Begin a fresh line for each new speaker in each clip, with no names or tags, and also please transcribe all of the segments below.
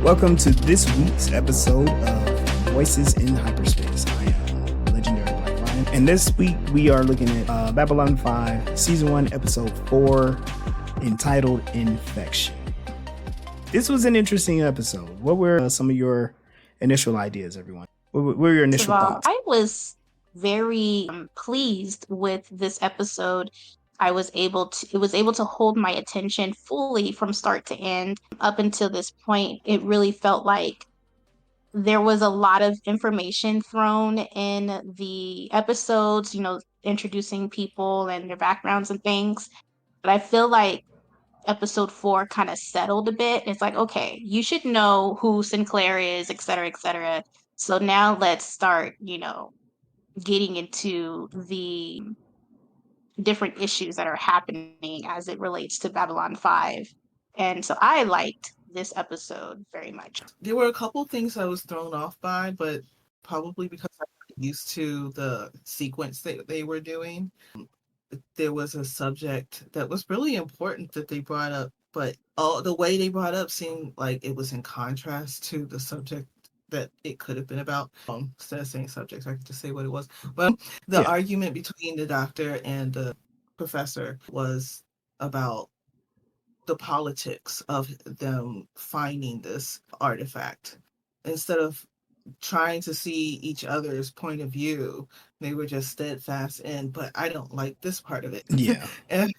Welcome to this week's episode of Voices in Hyperspace. I am Legendary Black Lion, and this week we are looking at Babylon 5, Season 1, Episode 4, entitled Infection. This was an interesting episode. What were some of your initial ideas, everyone? What were your initial thoughts?
I was very pleased with this episode. It was able to hold my attention fully from start to end. Up until this point, it really felt like there was a lot of information thrown in the episodes, introducing people and their backgrounds and things. But I feel like episode 4 kind of settled a bit. It's like, okay, you should know who Sinclair is, et cetera, et cetera. So now let's start, getting into the different issues that are happening as it relates to Babylon 5. And so I liked this episode very much.
There were a couple things I was thrown off by, but probably because I'm used to the sequence that they were doing. There was a subject that was really important that they brought up, but the way they brought up seemed like it was in contrast to the subject that it could have been about. Instead of saying subjects, I could just say what it was. But the argument between the doctor and the professor was about the politics of them finding this artifact. Instead of trying to see each other's point of view, they were just steadfast in, but I don't like this part of it.
Yeah.
And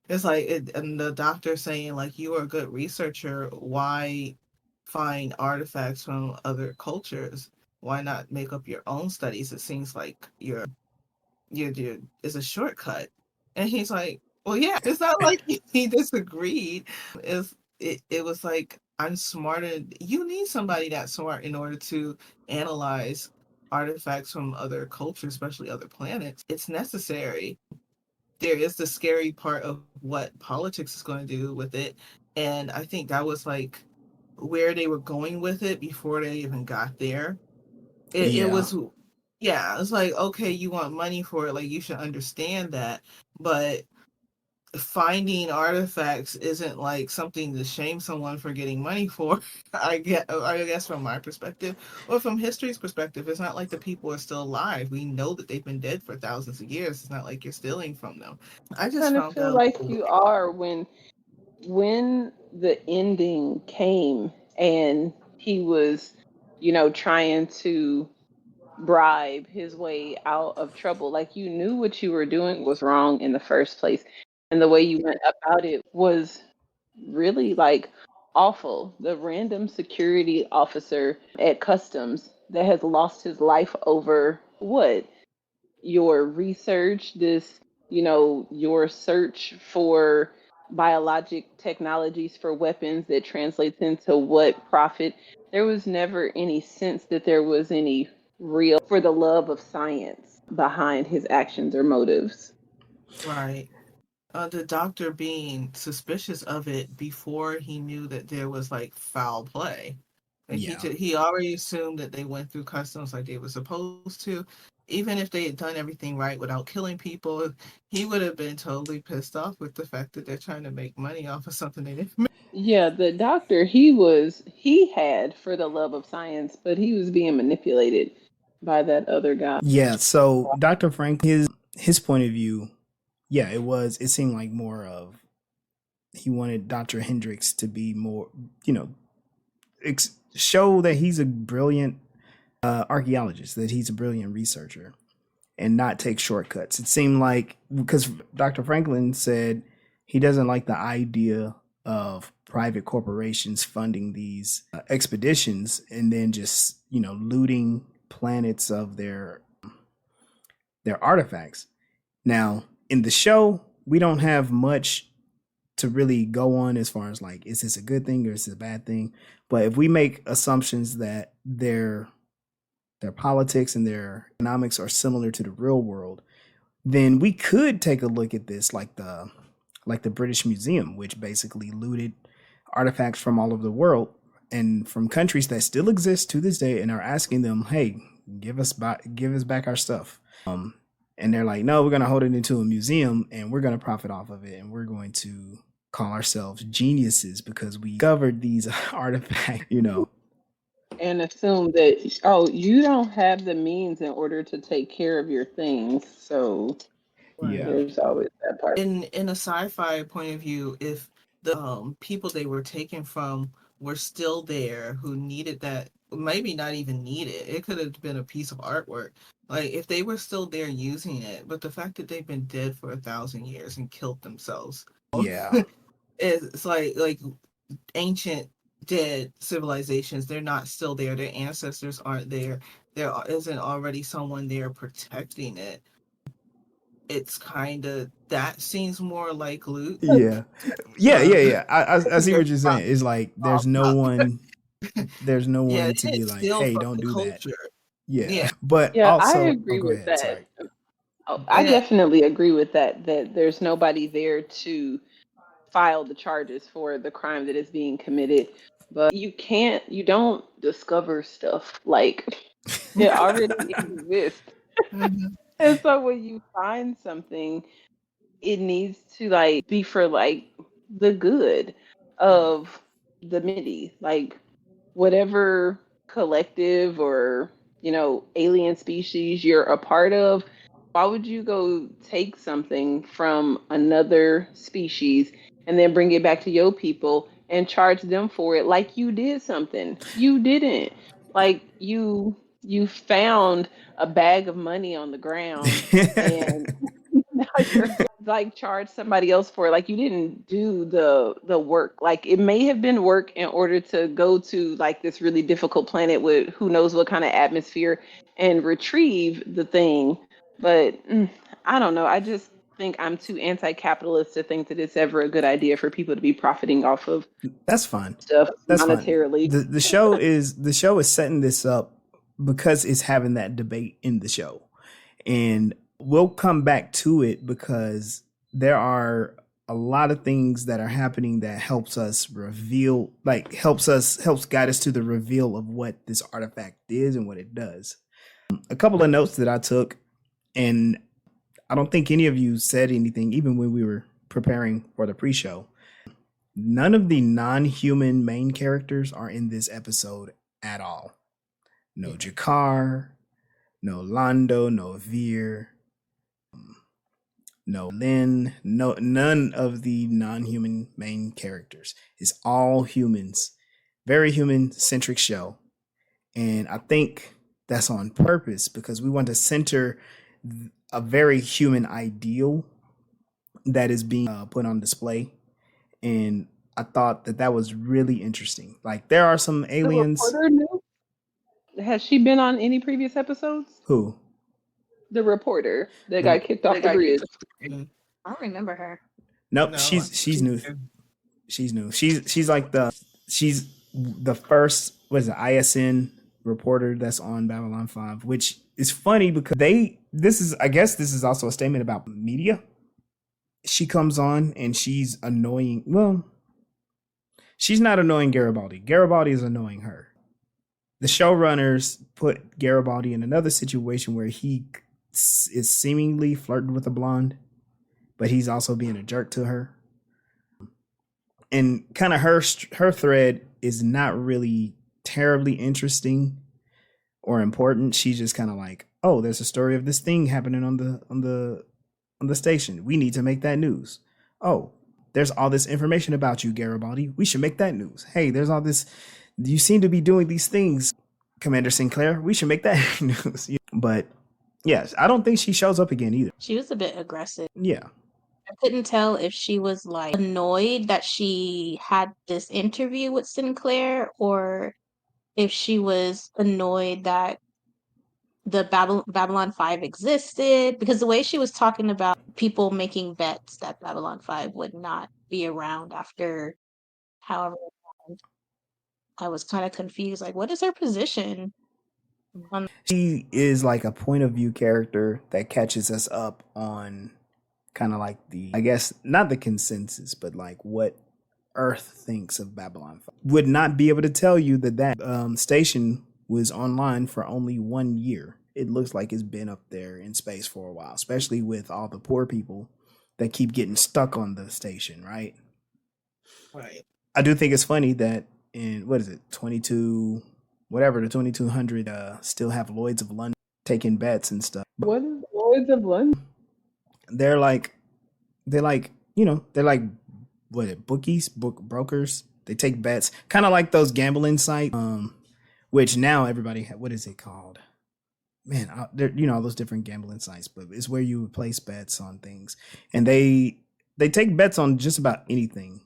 it's like, and the doctor saying, like, you are a good researcher, why find artifacts from other cultures? Why not make up your own studies? It seems like you're is a shortcut. And he's like, well, yeah, it's not like he disagreed. It was like, I'm smarter. You need somebody that smart in order to analyze artifacts from other cultures, especially other planets. It's necessary. There is the scary part of what politics is going to do with it. And I think that was like where they were going with it before they even got there. It was, it's like, okay, you want money for it, like you should understand that. But finding artifacts isn't like something to shame someone for getting money for. I guess from my perspective, or from history's perspective, it's not like the people are still alive. We know that they've been dead for thousands of years. It's not like you're stealing from them. I just
kind of feel like you are when the ending came and he was, trying to bribe his way out of trouble. Like, you knew what you were doing was wrong in the first place. And the way you went about it was really like awful. The random security officer at customs that has lost his life over what? Your research, your search for biologic technologies for weapons that translates into what profit. There was never any sense that there was any real for the love of science behind his actions or motives.
Right. The doctor being suspicious of it before he knew that there was like foul play. Like he already assumed that they went through customs like they were supposed to. Even if they had done everything right without killing people, he would have been totally pissed off with the fact that they're trying to make money off of something they didn't make.
Yeah, the doctor, he had for the love of science, but he was being manipulated by that other guy.
Yeah, so Dr. Frank, his point of view, it seemed like more of, he wanted Dr. Hendricks to be more, show that he's a brilliant archaeologist, that he's a brilliant researcher, and not take shortcuts. It seemed like, because Dr. Franklin said he doesn't like the idea of private corporations funding these expeditions and then just, looting planets of their artifacts. Now, in the show, we don't have much to really go on as far as like, is this a good thing or is this a bad thing? But if we make assumptions that their politics and their economics are similar to the real world, then we could take a look at this like the British Museum, which basically looted artifacts from all over the world and from countries that still exist to this day and are asking them, hey, give us back our stuff. And they're like, no, we're going to hold it into a museum and we're going to profit off of it. And we're going to call ourselves geniuses because we discovered these artifacts,
And assume that, oh, you don't have the means in order to take care of your things. So
Right.
Yeah.
there's always that part.
In a sci-fi point of view, if the people they were taken from were still there, who needed that, maybe not even need it could have been a piece of artwork. Like if they were still there using it, but the fact that they've been dead for 1,000 years and killed themselves,
Yeah.
it's like ancient dead civilizations, they're not still there. Their ancestors aren't there. There isn't already someone there protecting it. It's kind of, that seems more like loot.
Yeah. Yeah. I see
They're
what you're saying. It's like there's no one
yeah,
to
they
be
didn't
like,
steal
hey,
from
don't
the
do that.
culture.
Yeah.
Yeah.
But
Yeah, I
also,
agree
go
with
ahead.
that.
Sorry.
Oh, I
And
definitely agree with that, that there's nobody there to file the charges for the crime that is being committed. But you don't discover stuff. Like, it already exists.
Mhm.
And so when you find something, it needs to like be for like the good of the community. Like, whatever collective or alien species you're a part of, why would you go take something from another species and then bring it back to your people and charge them for it like you did something? You didn't. Like, you found a bag of money on the ground and now you're like charge somebody else for it. Like, you didn't do the work. Like, it may have been work in order to go to like this really difficult planet with who knows what kind of atmosphere and retrieve the thing, but I don't know. I just think I'm too anti-capitalist to think that it's ever a good idea for people to be profiting off of
That's fine.
stuff
That's fine.
monetarily.
The show is setting this up because it's having that debate in the show. And we'll come back to it because there are a lot of things that are happening that helps us reveal, like helps guide us to the reveal of what this artifact is and what it does. A couple of notes that I took, and I don't think any of you said anything, even when we were preparing for the pre-show. None of the non-human main characters are in this episode at all. No Jakar, no Londo, no Veer, no Lynn, none of the non-human main characters. It's all humans. Very human-centric show. And I think that's on purpose because we want to center a very human ideal that is being put on display. And I thought that was really interesting. Like there are some
The
aliens.
reporter knew? Has she been on any previous episodes?
Who?
The reporter that got kicked off the bridge.
I don't remember her.
Nope,
No,
she's new. She's new. She's like she's the first, what is it, ISN reporter that's on Babylon 5, which is funny because I guess this is also a statement about media. She comes on and she's annoying. Well, she's not annoying Garibaldi. Garibaldi is annoying her. The showrunners put Garibaldi in another situation where he is seemingly flirting with a blonde, but he's also being a jerk to her. And kind of her thread is not really terribly interesting or important. She's just kind of like, oh, there's a story of this thing happening on the station. We need to make that news. Oh, there's all this information about you, Garibaldi. We should make that news. Hey, there's all this. You seem to be doing these things, Commander Sinclair. We should make that news. But yes, I don't think she shows up again either.
She was a bit aggressive.
Yeah.
I couldn't tell if she was like annoyed that she had this interview with Sinclair or if she was annoyed that the Babylon 5 existed, because the way she was talking about people making bets that Babylon 5 would not be around after however long, I was kind of confused. Like, what is her position?
She is like a point of view character that catches us up on kind of like I guess, not the consensus, but like what Earth thinks of Babylon 5. Would not be able to tell you that station was online for only 1 year. It looks like it's been up there in space for a while, especially with all the poor people that keep getting stuck on the station, right?
Right.
I do think it's funny that in what is it, 22, whatever the 2200, still have Lloyds of London taking bets and stuff.
What is Lords of London?
They're like they're like bookies, brokers. They take bets, kind of like those gambling sites. Which now everybody what is it called? Man, all those different gambling sites, but it's where you place bets on things, and they take bets on just about anything.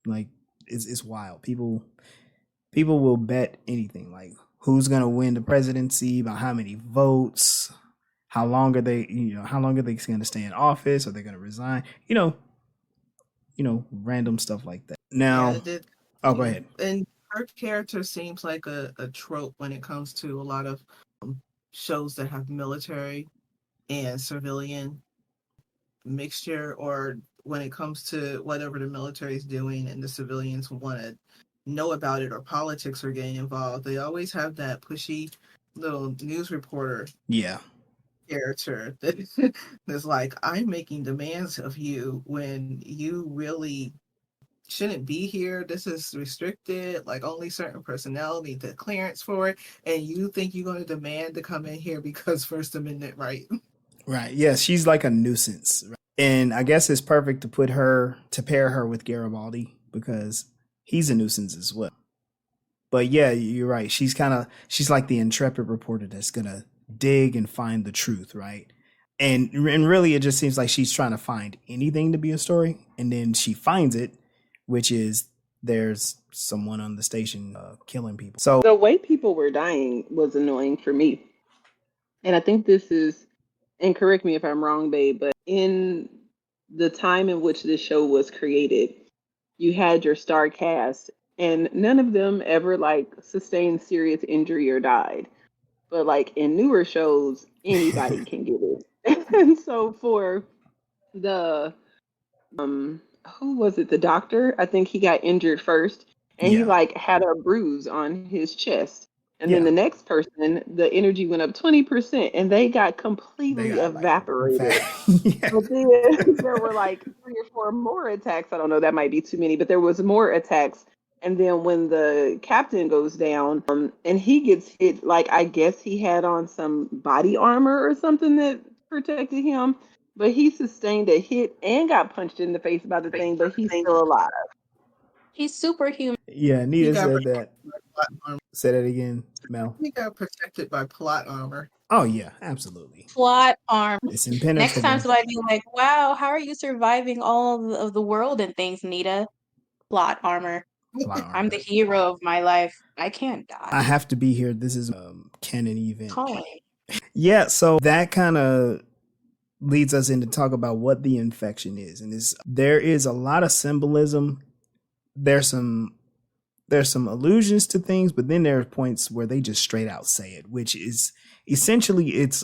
Like it's wild. People will bet anything, like who's gonna win the presidency, by how many votes, how long are they gonna stay in office, are they gonna resign? Random stuff like that. Now,
Yeah, it,
oh, go ahead.
and her character seems like a trope when it comes to a lot of shows that have military and civilian mixture, or when it comes to whatever the military is doing and the civilians want to know about it, or politics are getting involved. They always have that pushy little news reporter character that's like, I'm making demands of you when you really shouldn't be here. This is restricted, like only certain personnel need the clearance for it, and you think you're going to demand to come in here because First Amendment right.
Right. Yeah, she's like a nuisance. Right? And I guess it's perfect to pair her with Garibaldi, because he's a nuisance as well. But yeah, you're right. She's like the intrepid reporter that's gonna dig and find the truth, right? And really, it just seems like she's trying to find anything to be a story, and then she finds it, which is there's someone on the station killing people. So
The way people were dying was annoying for me. And I think this is, and correct me if I'm wrong, babe, but in the time in which this show was created, you had your star cast, and none of them ever like sustained serious injury or died. But like in newer shows, anybody can get it. And so for the who was it? The doctor? I think he got injured first, and he like had a bruise on his chest. And then the next person, the energy went up 20%, and they got completely evaporated. But then there were like 3 or 4 more attacks. I don't know, that might be too many, but there was more attacks. And then when the captain goes down, and he gets hit, like I guess he had on some body armor or something that protected him, but he sustained a hit and got punched in the face by the thing, but he's still alive.
He's superhuman.
Yeah, Nita said that. Say that again, Mel.
He got protected by plot armor.
Oh yeah, absolutely.
Plot armor.
It's impenetrable.
Next time somebody be like, wow, how are you surviving all of the world and things, Nita? Plot armor. I'm the hero of my life. I can't die.
I have to be here. This is canon event. Yeah, so that kind of leads us into talk about what the infection is. And there is a lot of symbolism. There's some allusions to things, but then there are points where they just straight out say it, which is essentially it's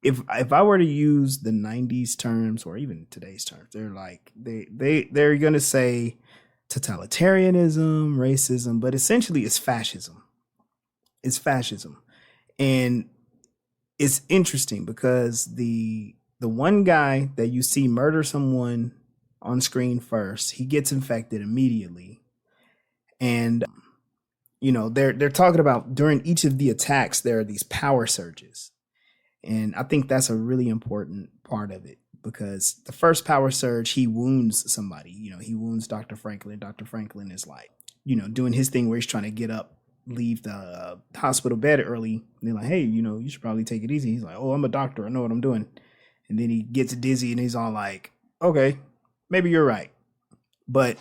if I were to use the 90s terms or even today's terms, they're like they're going to say totalitarianism, racism, but essentially it's fascism. It's fascism. And it's interesting because the one guy that you see murder someone on screen first, he gets infected immediately. And they're talking about during each of the attacks there are these power surges. And I think that's a really important part of it, because the first power surge, he wounds somebody. He wounds Dr. Franklin. Dr. Franklin is like, doing his thing where he's trying to get up, leave the hospital bed early. And they're like, hey, you should probably take it easy. He's like, oh, I'm a doctor. I know what I'm doing. And then he gets dizzy and he's all like, okay, maybe you're right. But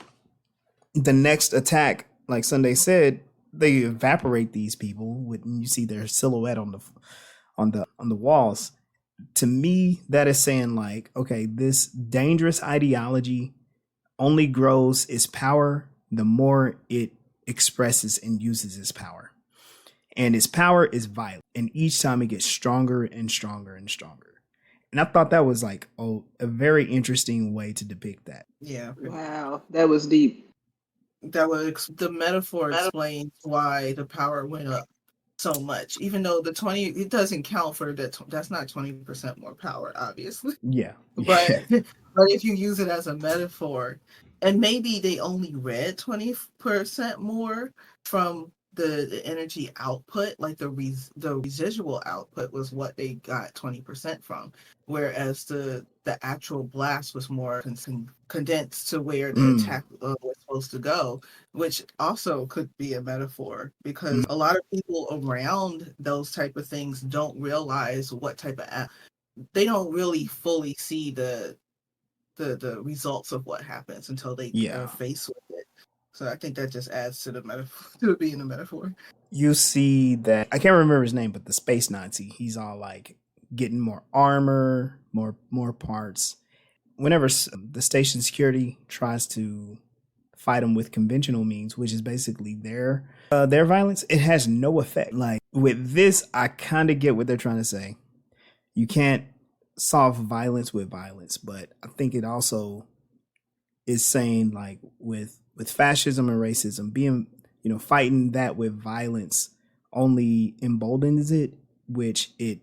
the next attack, like Sunday said, they evaporate these people you see their silhouette on the walls. To me, that is saying like, okay, this dangerous ideology only grows its power the more it expresses and uses its power. And its power is violent. And each time it gets stronger and stronger and stronger. And I thought that was like a very interesting way to depict that.
Yeah.
Wow, that was deep.
That was the metaphor explains why the power went up so much, even though the 20 it doesn't count for that. That's not 20% more power, obviously.
Yeah.
But if you use it as a metaphor, and maybe they only read 20% more from the energy output, like the residual output was what they got 20% from, whereas the actual blast was more condensed to where the attack was supposed to go, which also could be a metaphor, because a lot of people around those type of things don't realize what type of they don't really fully see the results of what happens until they are faced with it. So I think that just adds to the metaphor, to it being a metaphor.
You see that, I can't remember his name, but the space Nazi, he's all like getting more armor, more parts. Whenever the station security tries to fight him with conventional means, which is basically their violence, it has no effect. Like with this, I kind of get what they're trying to say. You can't solve violence with violence, but I think it also is saying, like, with fascism and racism, being, fighting that with violence only emboldens it, which it,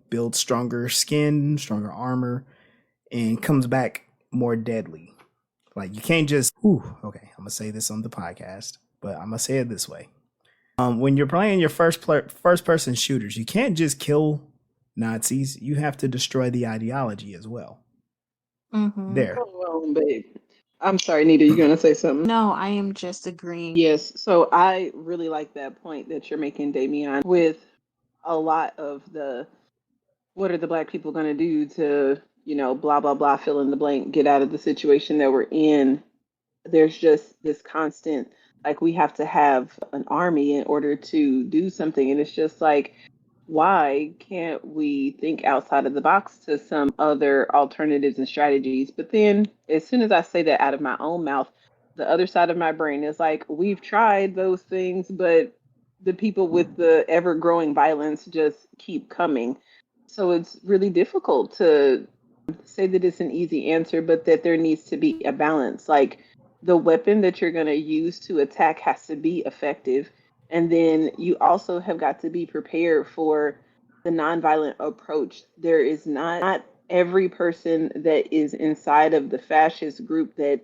builds stronger skin, stronger armor, and comes back more deadly. Like, you can't just, okay, I'm gonna say this on the podcast, but I'm gonna say it this way. When you're playing your first person shooters, you can't just kill Nazis. You have to destroy the ideology as well. There.
Oh, babe. I'm sorry, Nita, you gonna say something?
No, I am just agreeing.
Yes, so I really like that point that you're making, Damian, with a lot of the, what are the Black people gonna do to, blah, blah, blah, fill in the blank, get out of the situation that we're in. There's just this constant, like, we have to have an army in order to do something. And it's just like, why can't we think outside of the box to some other alternatives and strategies? But then as soon as I say that out of my own mouth, the other side of my brain is like, we've tried those things, but the people with the ever growing violence just keep coming. So it's really difficult to say that it's an easy answer, but that there needs to be a balance. Like, the weapon that you're going to use to attack has to be effective. And then you also have got to be prepared for the nonviolent approach. There is not every person that is inside of the fascist group that,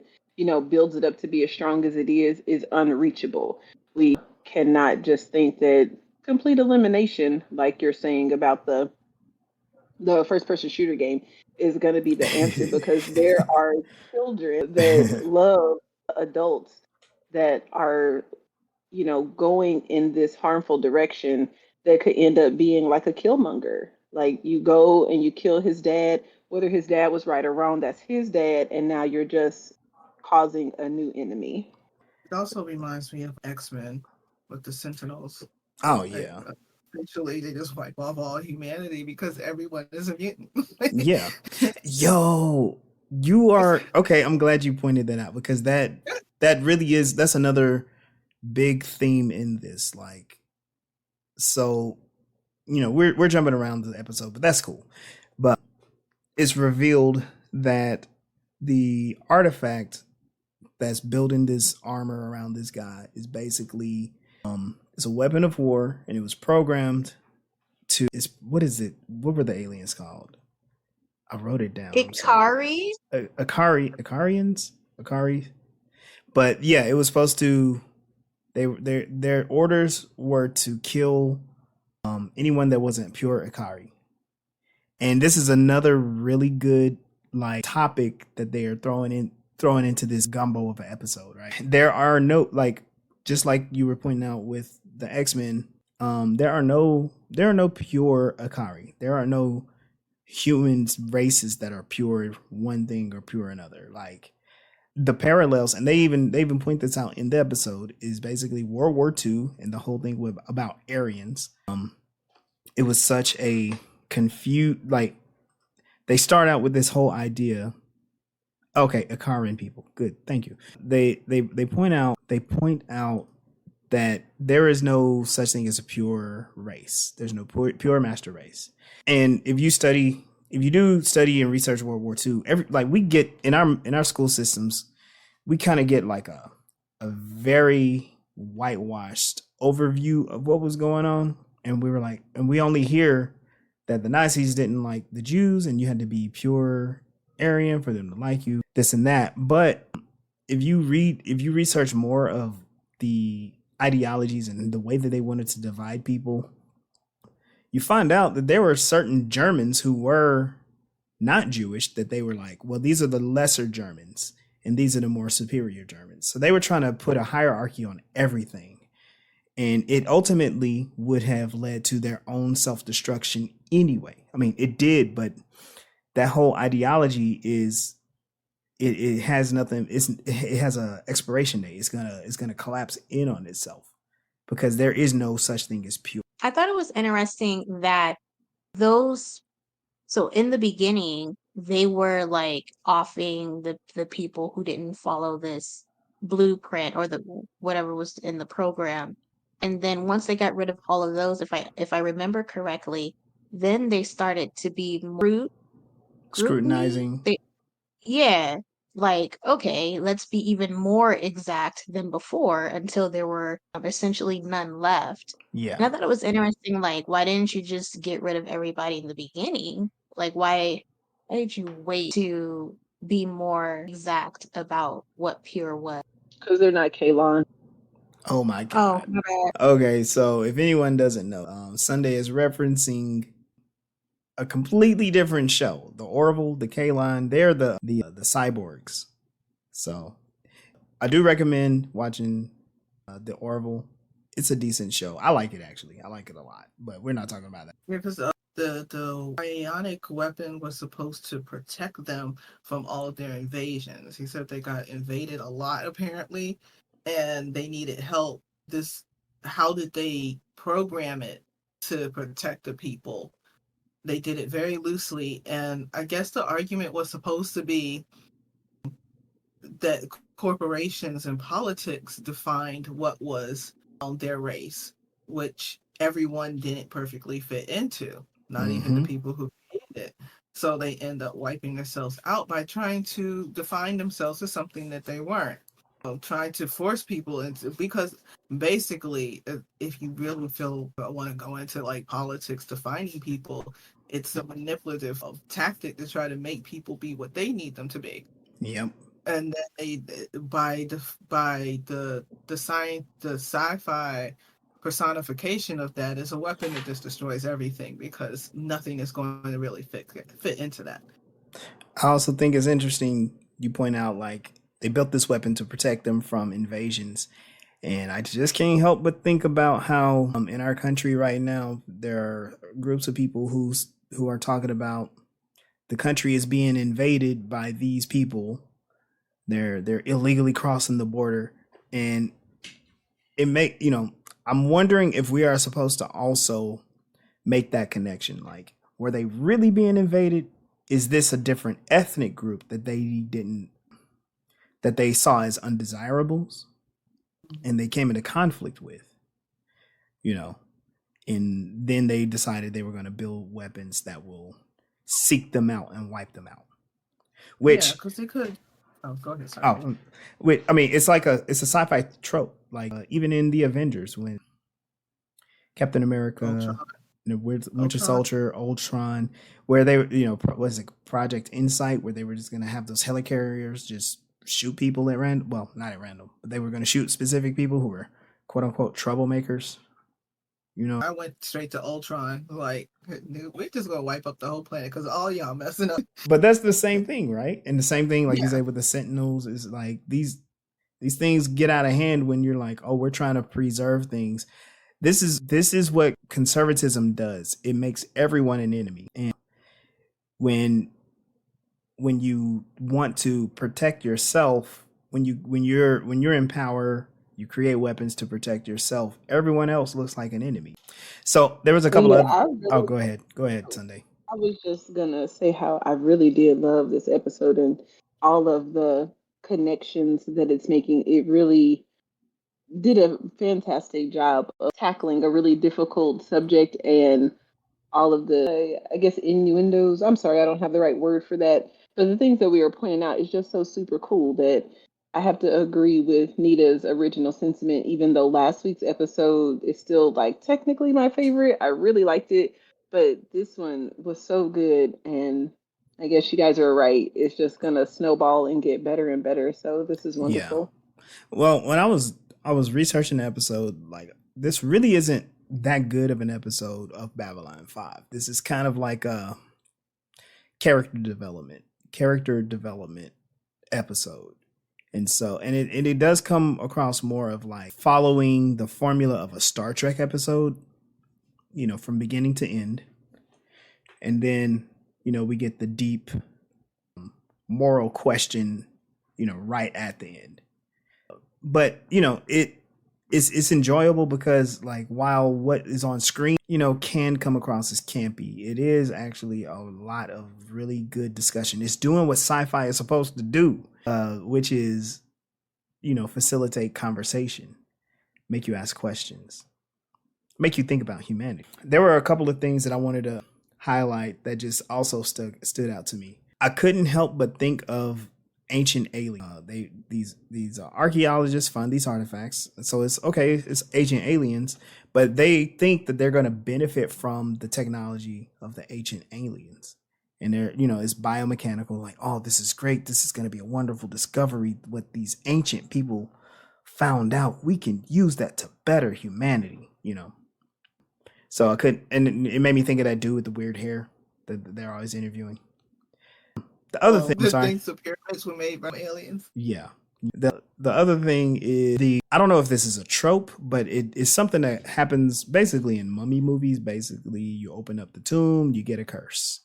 builds it up to be as strong as it is unreachable. We cannot just think that complete elimination, like you're saying about the first person shooter game, is going to be the answer, because there are children that love adults that are, going in this harmful direction that could end up being like a killmonger. Like, you go and you kill his dad, whether his dad was right or wrong, that's his dad, and now you're just causing a new enemy.
It also reminds me of X-Men with the Sentinels.
Oh, yeah.
Like, eventually, they just wipe off all humanity because everyone is a mutant.
Yeah. Yo, you are okay. I'm glad you pointed that out, because that really is, that's another big theme in this. Like, so, we're jumping around the episode, but that's cool. But it's revealed that the artifact that's building this armor around this guy is basically it's a weapon of war, and it was programmed to, what is it? What were the aliens called? I wrote it down.
Ikari?
Akari. But yeah, it was supposed to, their orders were to kill anyone that wasn't pure Ikari. And this is another really good like topic that they are throwing into this gumbo of an episode, right? There are no, like, just like you were pointing out with the X-Men, there are no pure Ikari. There are no humans races that are pure one thing or pure another. Like, the parallels, and they even point this out in the episode, is basically World War II and the whole thing about Aryans. It was such a like, they start out with this whole idea. Okay, Ikarian people. Good, thank you. They point out that there is no such thing as a pure race. There's no pure master race. And if you do study and research World War II, we get in our school systems, we kind of get like a very whitewashed overview of what was going on. And we only hear that the Nazis didn't like the Jews, and you had to be pure Aryan for them to like you, this and that. But if you research more of the ideologies and the way that they wanted to divide people, you find out that there were certain Germans who were not Jewish that they were like, well, these are the lesser Germans and these are the more superior Germans. So they were trying to put a hierarchy on everything. And it ultimately would have led to their own self-destruction anyway. I mean, it did, but that whole ideology is it has nothing, it has a expiration date. It's gonna collapse in on itself because there is no such thing as pure.
I thought it was interesting that those, so in the beginning, they were like offing the people who didn't follow this blueprint or the whatever was in the program. And then once they got rid of all of those, if I remember correctly, then they started to be more
Scrutinizing.
Yeah, like, okay, let's be even more exact than before until there were essentially none left.
Yeah.
And I thought it was interesting, like, why didn't you just get rid of everybody in the beginning? Like, why did you wait to be more exact about what pure was?
Because they're not Kalon.
Oh my
Oh,
god.
my bad.
Okay, so if anyone doesn't know, Sunday is referencing a completely different show. The Orville, the Kalon, they're the cyborgs. So I do recommend watching the Orville. It's a decent show. I like it actually. I like it a lot. But we're not talking about that.
Yeah, because the bionic weapon was supposed to protect them from all of their invasions. He said they got invaded a lot apparently, and they needed help. How did they program it to protect the people? They did it very loosely, and I guess the argument was supposed to be that corporations and politics defined what was their race, which everyone didn't perfectly fit into, not even the people who created it. So they end up wiping themselves out by trying to define themselves as something that they weren't. Trying to force people into, because basically, if you really want to go into like politics defining people, it's a manipulative tactic to try to make people be what they need them to be.
Yep.
And then by the sci-fi personification of that is a weapon that just destroys everything because nothing is going to really fit into that.
I also think it's interesting you point out like they built this weapon to protect them from invasions. And I just can't help but think about how in our country right now, there are groups of people who are talking about the country is being invaded by these people. They're illegally crossing the border. And I'm wondering if we are supposed to also make that connection. Like, were they really being invaded? Is this a different ethnic group that they saw as undesirables and they came into conflict with, and then they decided they were going to build weapons that will seek them out and wipe them out. Which,
because they could. Oh, go ahead. Sorry.
I mean, it's a sci-fi trope. Like even in the Avengers, when Captain America, Winter Soldier, Ultron, where they, was it Project Insight, where they were just going to have those helicarriers just shoot people at random. Well, not at random, but they were going to shoot specific people who were quote unquote troublemakers.
I went straight to Ultron. Like, we're just gonna wipe up the whole planet because all y'all messing up.
But that's the same thing, right? And the same thing, like you say, with the Sentinels is like these things get out of hand when you're like, oh, we're trying to preserve things. This is what conservatism does. It makes everyone an enemy. And when you want to protect yourself, when you're in power, you create weapons to protect yourself. Everyone else looks like an enemy. So there was a couple of. Oh, go ahead, Sunday.
I was just gonna say how I really did love this episode and all of the connections that it's making. It really did a fantastic job of tackling a really difficult subject and all of the, I guess, innuendos. I'm sorry, I don't have the right word for that. But the things that we were pointing out is just so super cool that I have to agree with Nita's original sentiment, even though last week's episode is still like technically my favorite. I really liked it, but this one was so good. And I guess you guys are right. It's just gonna snowball and get better and better. So this is
Yeah.
wonderful.
Well, when I was researching the episode, like this really isn't that good of an episode of Babylon 5. This is kind of like a character development episode. And so it does come across more of like following the formula of a Star Trek episode, you know, from beginning to end. And then, you know, we get the deep moral question, you know, right at the end. But, you know, it's enjoyable because like while what is on screen, you know, can come across as campy, it is actually a lot of really good discussion. It's doing what sci-fi is supposed to do, which is, you know, facilitate conversation, make you ask questions, make you think about humanity. There were a couple of things that I wanted to highlight that just also stood out to me. I couldn't help but think of ancient aliens. These archaeologists find these artifacts, so it's okay. It's ancient aliens, but they think that they're going to benefit from the technology of the ancient aliens, and they're, you know, it's biomechanical. Like, oh, this is great. This is going to be a wonderful discovery. What these ancient people found out, we can use that to better humanity. You know. So I could, and it made me think of that dude with the weird hair that they're always interviewing. The other thing,
Good things the pyramids were made by aliens.
Yeah. The other thing is I don't know if this is a trope, but it is something that happens basically in mummy movies. Basically, you open up the tomb, you get a curse.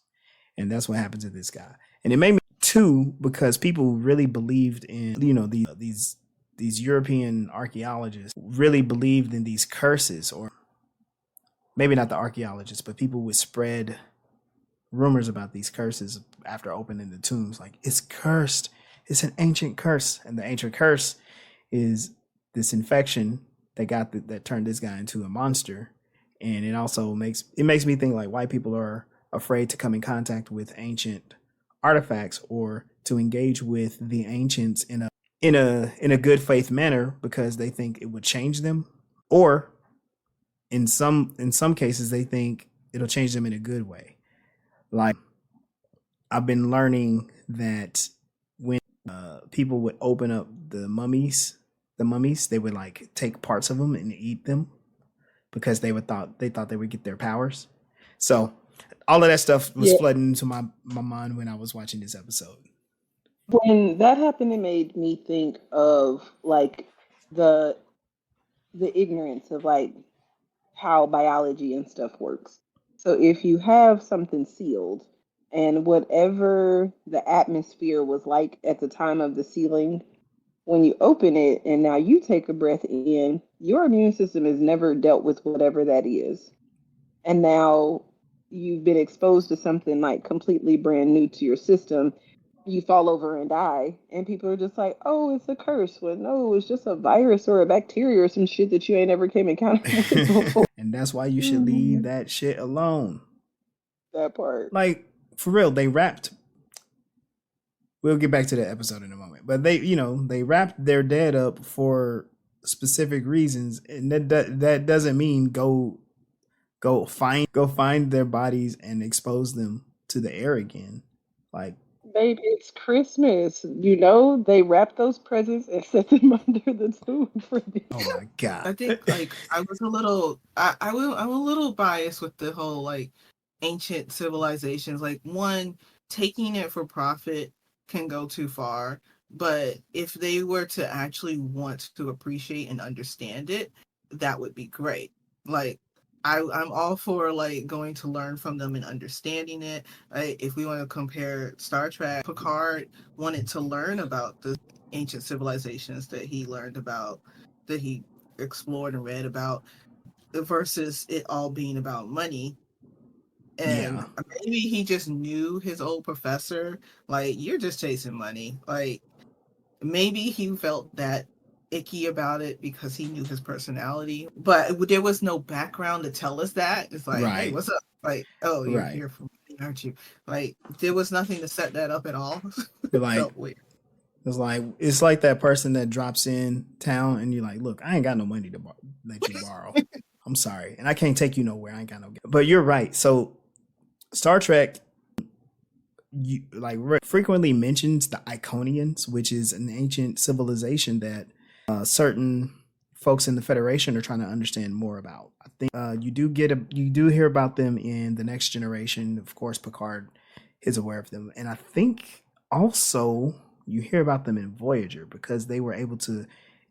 And that's what happens to this guy. And it made me too, because people really believed in, you know, these European archaeologists really believed in these curses, or maybe not the archaeologists, but people would spread rumors about these curses after opening the tombs. Like, it's cursed. It's an ancient curse. And the ancient curse is this infection that turned this guy into a monster. And it also makes me think like white people are afraid to come in contact with ancient artifacts or to engage with the ancients in a good faith manner, because they think it would change them, or in some cases they think it'll change them in a good way. Like, I've been learning that when people would open up the mummies, they would like take parts of them and eat them because they thought they would get their powers. So all of that stuff was flooding into my mind when I was watching this episode.
When that happened, it made me think of like the ignorance of like how biology and stuff works. So if you have something sealed, and whatever the atmosphere was like at the time of the sealing, when you open it and now you take a breath in, your immune system has never dealt with whatever that is. And now you've been exposed to something like completely brand new to your system. You fall over and die, and people are just like, oh, it's a curse. Well, no, it's just a virus or a bacteria or some shit that you ain't ever came in contact with before.
And that's why you should leave that shit alone.
That part.
Like, for real, they wrapped. We'll get back to the episode in a moment, but they wrapped their dead up for specific reasons, and that doesn't mean go find their bodies and expose them to the air again. Like,
babe, it's Christmas. You know, they wrap those presents and set them under the tomb for the.
Oh my god!
I think like I was a little, I'm a little biased with the whole like ancient civilizations. Like, one, taking it for profit can go too far, but if they were to actually want to appreciate and understand it, that would be great. Like, I'm all for like going to learn from them and understanding it. If we want to compare Star Trek, Picard wanted to learn about the ancient civilizations that he learned about, that he explored and read about, versus it all being about money. And maybe he just knew his old professor, like, you're just chasing money. Like, maybe he felt that icky about it because he knew his personality, but there was no background to tell us that. It's like, hey, what's up? Like, oh, you're here for me, aren't you? Like, there was nothing to set that up at all.
Like,
felt weird.
It's like that person that drops in town and you're like, look, I ain't got no money to let you borrow. I'm sorry, and I can't take you nowhere. I ain't got no. But you're right. So Star Trek, frequently mentions the Iconians, which is an ancient civilization that certain folks in the Federation are trying to understand more about. I think you do hear about them in The Next Generation. Of course, Picard is aware of them, and I think also you hear about them in Voyager because they were able to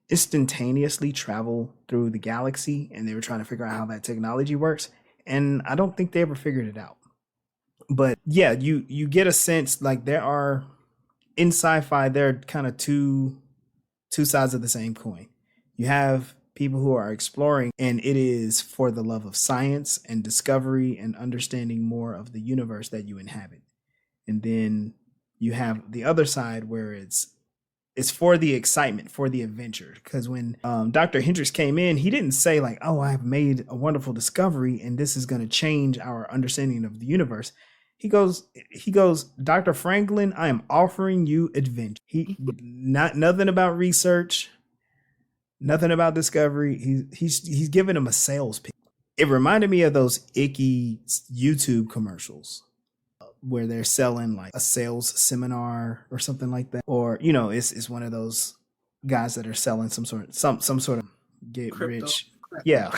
instantaneously travel through the galaxy, and they were trying to figure out how that technology works. And I don't think they ever figured it out. But yeah, you get a sense like there are in sci-fi, there are kind of two sides of the same coin. You have people who are exploring, and it is for the love of science and discovery and understanding more of the universe that you inhabit. And then you have the other side where it's for the excitement, for the adventure. Because when Dr. Hendricks came in, he didn't say like, oh, I have made a wonderful discovery and this is going to change our understanding of the universe. He goes, Dr. Franklin, I am offering you adventure. Nothing about research, nothing about discovery. He's giving him a sales pitch. It reminded me of those icky YouTube commercials where they're selling like a sales seminar or something like that, or it's one of those guys that are selling some sort of get
Crypto.
rich, yeah.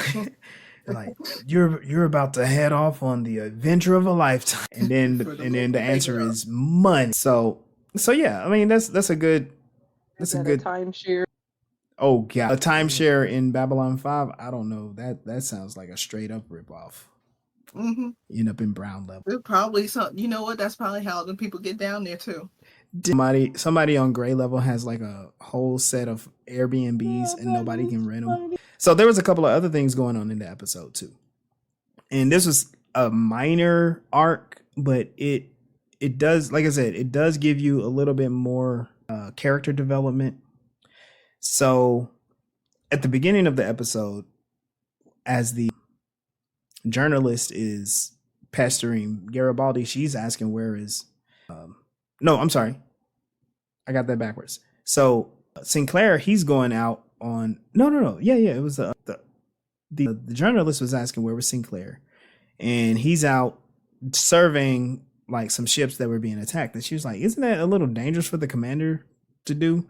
Like you're about to head off on the adventure of a lifetime, and then the answer is money. So yeah, I mean that's a good
timeshare.
Oh god, a timeshare in Babylon 5. I don't know, that sounds like a straight up ripoff.
Mm-hmm.
End up in Brown level.
There's probably some. You know what? That's probably how the people get down there too.
Somebody on Gray level has like a whole set of Airbnbs and nobody can rent them. So there was a couple of other things going on in the episode too, and this was a minor arc, but it does, like I said, it does give you a little bit more character development. So at the beginning of the episode, as the journalist is pestering Garibaldi, she's asking where is no, I'm sorry, I got that backwards. So Sinclair, he's going out on yeah, it was the journalist was asking where was Sinclair, and he's out surveying like some ships that were being attacked, and she was like, isn't that a little dangerous for the commander to do?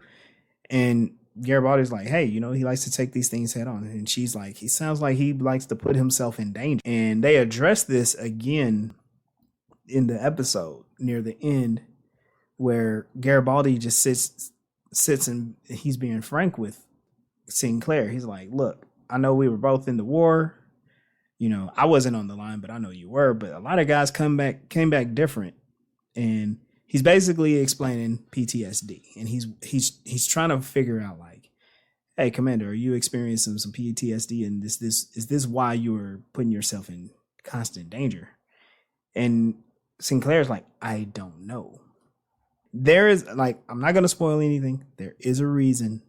And Garibaldi's like, hey, he likes to take these things head on. And she's like, he sounds like he likes to put himself in danger. And they address this again in the episode near the end, where Garibaldi just sits and he's being frank with Sinclair. He's like, look, I know we were both in the war. I wasn't on the line, but I know you were. But a lot of guys came back different. And he's basically explaining PTSD, and he's trying to figure out like, hey, Commander, are you experiencing some PTSD, and is this why you're putting yourself in constant danger? And Sinclair's like, I don't know. There is, like, I'm not gonna spoil anything. There is a reason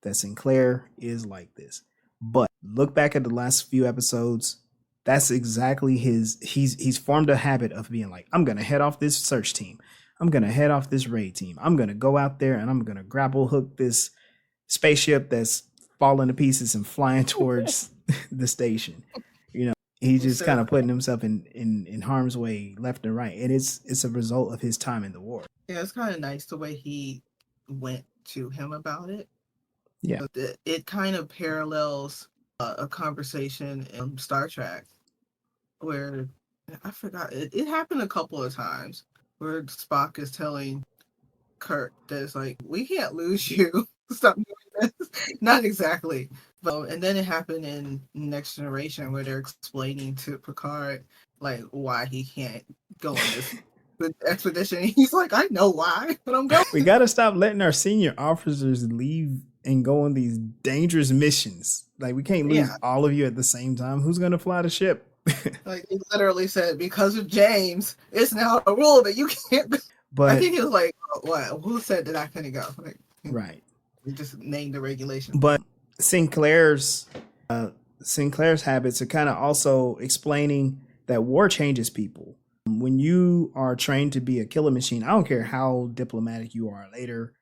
that Sinclair is like this, but look back at the last few episodes. That's exactly he's formed a habit of being like, I'm gonna head off this search team. I'm going to head off this raid team. I'm going to go out there and I'm going to grapple hook this spaceship that's falling to pieces and flying towards the station. He's just kind of putting himself in harm's way left and right. And it's a result of his time in the war.
Yeah, it's kind of nice the way he went to him about it.
Yeah.
It kind of parallels a conversation in Star Trek where, I forgot, it happened a couple of times, where Spock is telling Kirk that it's like, we can't lose you. Stop doing this. Not exactly. But and then it happened in Next Generation where they're explaining to Picard like why he can't go on this expedition. He's like, I know why, but I'm going.
We gotta stop letting our senior officers leave and go on these dangerous missions. Like, we can't lose all of you at the same time. Who's gonna fly the ship?
Like, he literally said, because of James, it's now a rule that you can't go. But I think he was like, what? Who said that I couldn't go? Like,
right.
We just named the regulation.
But Sinclair's habits are kind of also explaining that war changes people. When you are trained to be a killer machine, I don't care how diplomatic you are later.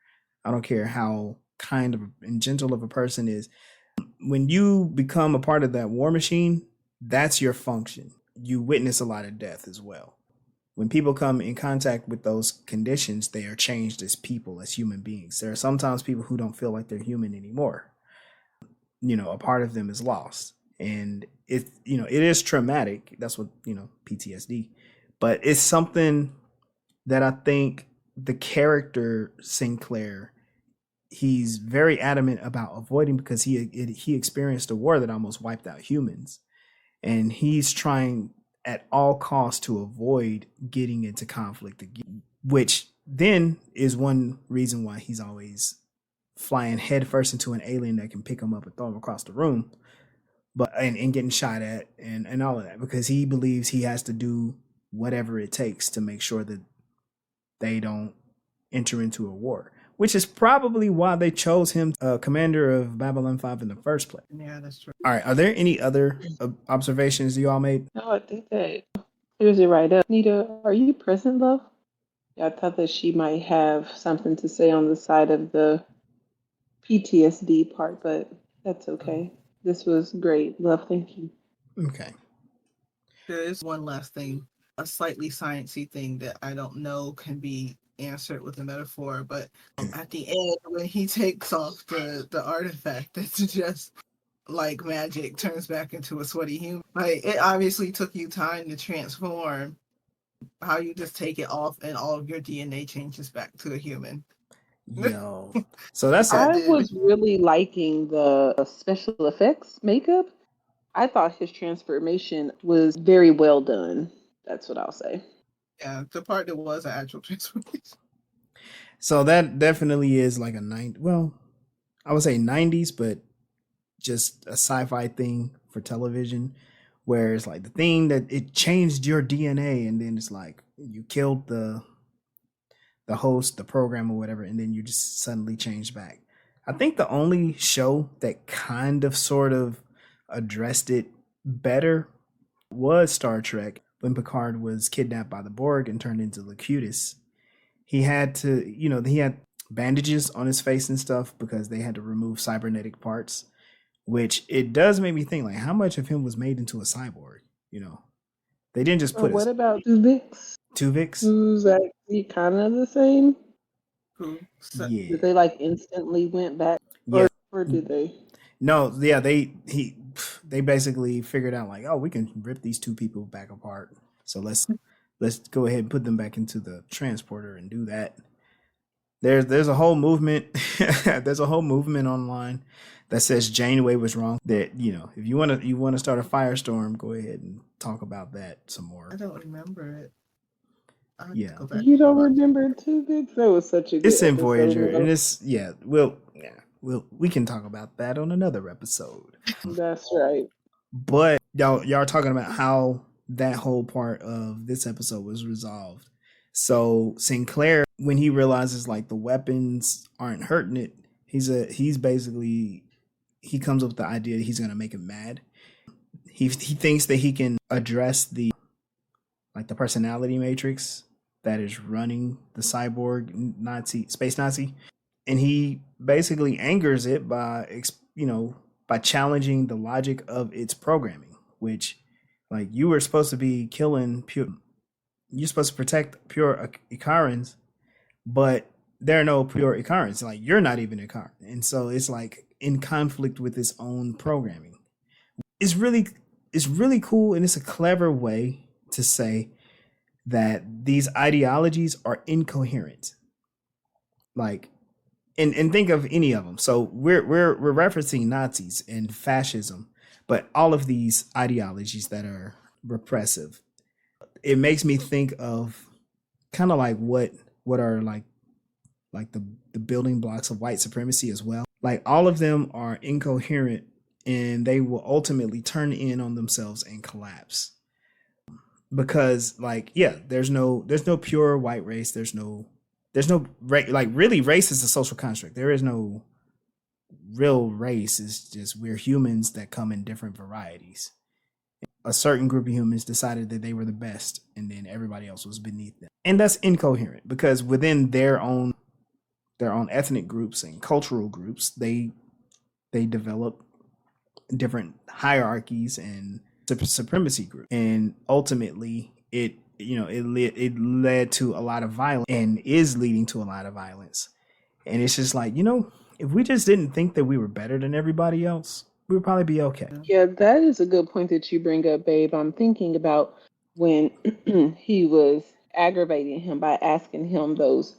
I don't care how kind of and gentle of a person is. When you become a part of that war machine, that's your function. You witness a lot of death as well. when people come in contact with those conditions, they are changed as people, as human beings. There are sometimes people who don't feel like they're human anymore. A part of them is lost. And it is traumatic. That's what, PTSD. But it's something that I think the character Sinclair, he's very adamant about avoiding, because he experienced a war that almost wiped out humans. And he's trying at all costs to avoid getting into conflict again, which then is one reason why he's always flying headfirst into an alien that can pick him up and throw him across the room, and getting shot at and all of that, because he believes he has to do whatever it takes to make sure that they don't enter into a war, which is probably why they chose him commander of Babylon 5 in the first place.
Yeah, that's true.
All right, are there any other observations you all made?
No, I think that clears it right up. Nita, are you present, love? Yeah, I thought that she might have something to say on the side of the PTSD part, but that's okay. This was great. Love, thank you.
Okay.
There is one last thing, a slightly sciencey thing that I don't know can be answered with a metaphor, but at the end when he takes off the artifact that's just like magic, turns back into a sweaty human. Like, it obviously took you time to transform. How you just take it off and all of your DNA changes back to a human.
Yo. So that's
I was really liking the special effects makeup. I thought his transformation was very well done. That's what I'll say.
Yeah, the part that was an actual transformation.
So that definitely is like I would say 90s, but just a sci-fi thing for television, where it's like the thing that it changed your DNA, and then it's like you killed the host, the program, or whatever, and then you just suddenly change back. I think the only show that kind of sort of addressed it better was Star Trek, when Picard was kidnapped by the Borg and turned into Locutus. He had he had bandages on his face and stuff because they had to remove cybernetic parts, which it does make me think, like, how much of him was made into a cyborg? They didn't just put
what about Tuvix?
Tuvix?
Who's actually kind of the same?
Yeah.
Did they like instantly went back?
Yeah.
Or did they?
No, yeah, they basically figured out, like, oh, we can rip these two people back apart. So let's go ahead and put them back into the transporter and do that. There's a whole movement. There's a whole movement online that says Janeway was wrong. That, if you want to start a firestorm, go ahead and talk about that some more.
I don't remember it.
Yeah,
you don't remember Tuvix? That was such a good
it's in
episode,
Voyager,
though.
and we can talk about that on another episode.
That's right.
But y'all are talking about how that whole part of this episode was resolved. So Sinclair, when he realizes like the weapons aren't hurting it, he comes up with the idea that he's gonna make him mad. He thinks that he can address the personality matrix that is running the cyborg space Nazi, and he basically angers it by challenging the logic of its programming, which, like, you were supposed to be killing you're supposed to protect pure Icarans, but there are no pure Icarans. Like, you're not even Icaran. And so it's like in conflict with its own programming. It's really cool, and it's a clever way to say that these ideologies are incoherent. Like, and think of any of them. So we're referencing Nazis and fascism, but all of these ideologies that are repressive, it makes me think of kind of like what are like the building blocks of white supremacy as well. Like, all of them are incoherent, and they will ultimately turn in on themselves and collapse. Because, like, yeah, there's no pure white race. There's no really, race is a social construct. There is no real race. It's just we're humans that come in different varieties. A certain group of humans decided that they were the best, and then everybody else was beneath them. And that's incoherent, because within their own ethnic groups and cultural groups, they develop different hierarchies and supremacy groups, and ultimately it it led to a lot of violence and is leading to a lot of violence. And it's just like, if we just didn't think that we were better than everybody else, we would probably be okay.
Yeah, that is a good point that you bring up, babe. I'm thinking about when he was aggravating him by asking him those,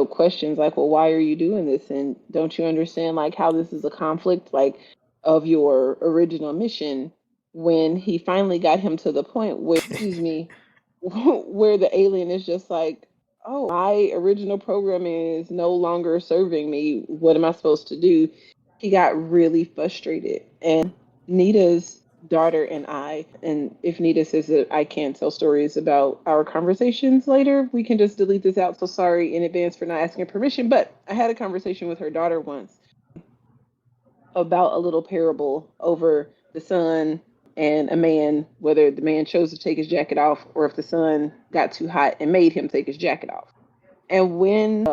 questions like, well, why are you doing this? And don't you understand like how this is a conflict like of your original mission? When he finally got him to the point where, excuse me, where the alien is just like, oh, my original programming is no longer serving me. What am I supposed to do? He got really frustrated. And Nita's daughter and I, and if Nita says that I can't tell stories about our conversations later, we can just delete this out. So sorry in advance for not asking permission. But I had a conversation with her daughter once about a little parable over the sun and a man, whether the man chose to take his jacket off or if the sun got too hot and made him take his jacket off. And when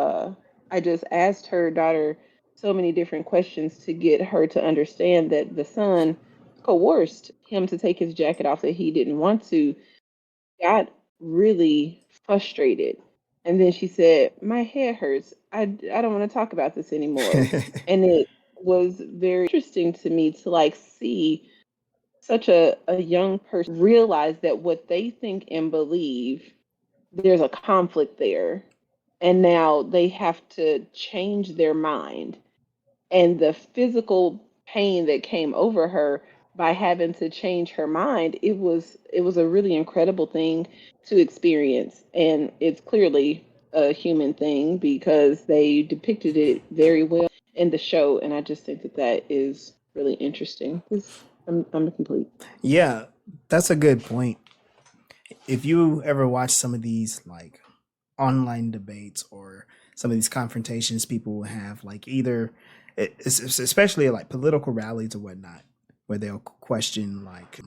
I just asked her daughter so many different questions to get her to understand that the sun coerced him to take his jacket off that he didn't want to, got really frustrated. And then she said, my head hurts. I don't want to talk about this anymore. And it was very interesting to me to like see such a young person realize that what they think and believe, there's a conflict there. And now they have to change their mind. And the physical pain that came over her by having to change her mind, it was a really incredible thing to experience. And it's clearly a human thing because they depicted it very well in the show. And I just think that is really interesting. I'm complete.
Yeah, that's a good point. If you ever watch some of these like online debates or some of these confrontations people will have, like either especially like political rallies or whatnot, where they'll question like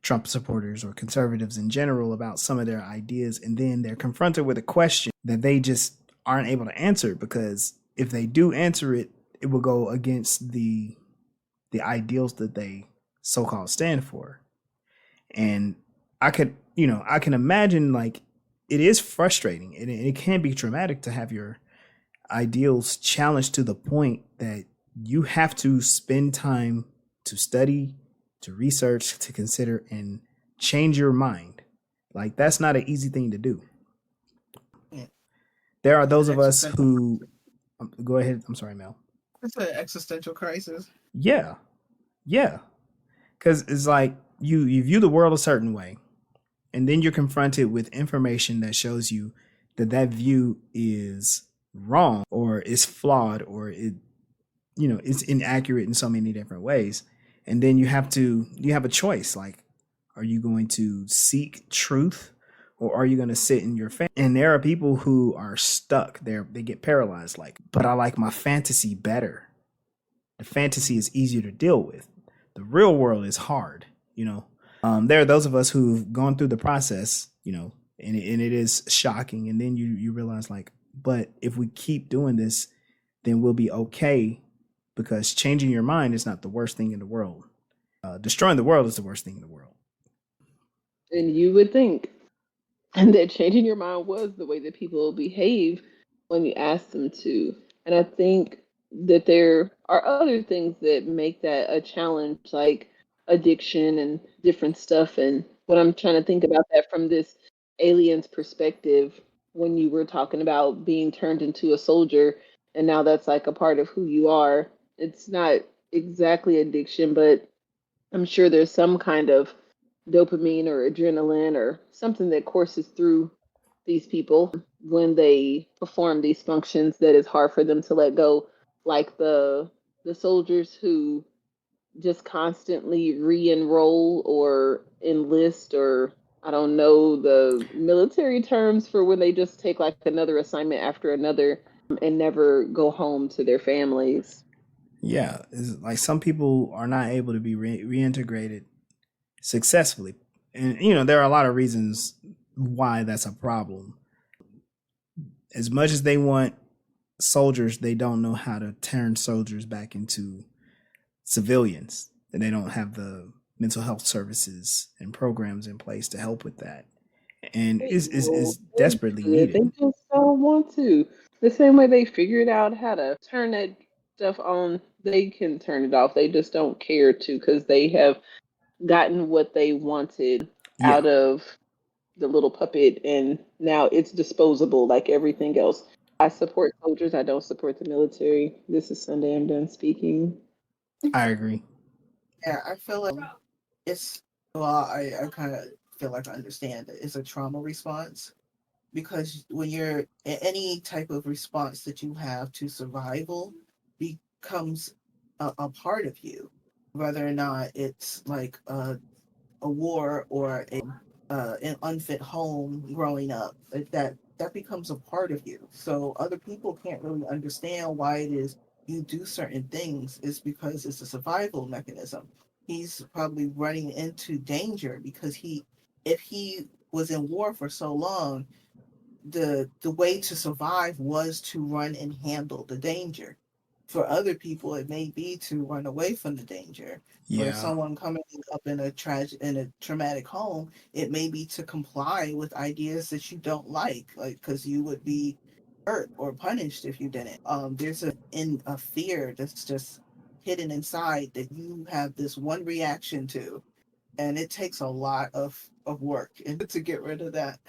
Trump supporters or conservatives in general about some of their ideas, and then they're confronted with a question that they just aren't able to answer, because if they do answer it, it will go against the ideals that they so-called stand for. And I can imagine like it is frustrating and it can be traumatic to have your ideals challenged to the point that you have to spend time to study, to research, to consider, and change your mind. Like that's not an easy thing to do. There are those of us who go ahead. I'm sorry, Mel.
It's an existential crisis.
Yeah. Because it's like you view the world a certain way, and then you're confronted with information that shows you that view is wrong or is flawed or it's inaccurate in so many different ways. And then you have a choice. Like, are you going to seek truth or are you going to sit in your and there are people who are stuck there. They get paralyzed. Like, but I like my fantasy better. The fantasy is easier to deal with. The real world is hard. There are those of us who've gone through the process, and it is shocking. And then you realize like, but if we keep doing this, then we'll be okay, because changing your mind is not the worst thing in the world. Destroying the world is the worst thing in the world.
And you would think that changing your mind was the way that people behave when you ask them to. And I think that there are other things that make that a challenge, like addiction and different stuff. And what I'm trying to think about that from this alien's perspective, when you were talking about being turned into a soldier, and now that's like a part of who you are. It's not exactly addiction, but I'm sure there's some kind of dopamine or adrenaline or something that courses through these people when they perform these functions that is hard for them to let go, like the soldiers who just constantly re-enroll or enlist, or I don't know the military terms for when they just take like another assignment after another and never go home to their families.
Yeah, it's like some people are not able to be reintegrated successfully. And, there are a lot of reasons why that's a problem. As much as they want soldiers, they don't know how to turn soldiers back into civilians. And they don't have the mental health services and programs in place to help with that. and
They
is
know
is
they
desperately
do it. They
needed.
just don't want to. The same way they figured out how to turn that stuff on, they can turn it off. They just don't care to because they have gotten what they wanted
Yeah,
out of the little puppet, and now it's disposable like everything else. I support soldiers. I don't support the military. This is Sunday. I'm done speaking.
I agree.
Yeah, I feel like it's well, I kind of feel like I understand that it's a trauma response because when you're any type of response that you have to survival becomes a part of you, whether or not it's like a war or an unfit home growing up, that becomes a part of you. So other people can't really understand why it is you do certain things. Is because it's a survival mechanism. He's probably running into danger because if he was in war for so long, the way to survive was to run and handle the danger. For other people, it may be to run away from the danger. For
Yeah,
someone coming up in a traumatic home, it may be to comply with ideas that you don't like because you would be hurt or punished if you didn't. There's a fear that's just hidden inside that you have this one reaction to, and it takes a lot of work and to get rid of that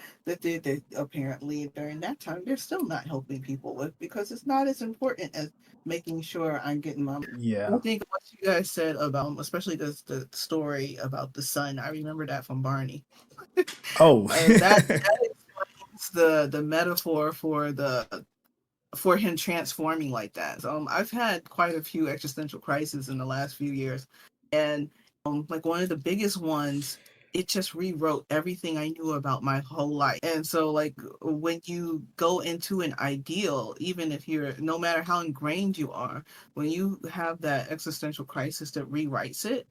apparently during that time they're still not helping people with because it's not as important as making sure I'm getting my.
yeah.
I think what you guys said about especially the story about the son, I remember that from Barney.
Oh,
That explains the metaphor for him transforming like that. I've had quite a few existential crises in the last few years, and like one of the biggest ones, it just rewrote everything I knew about my whole life. And so, like when you go into an ideal, even if you're, no matter how ingrained you are, when you have that existential crisis that rewrites it,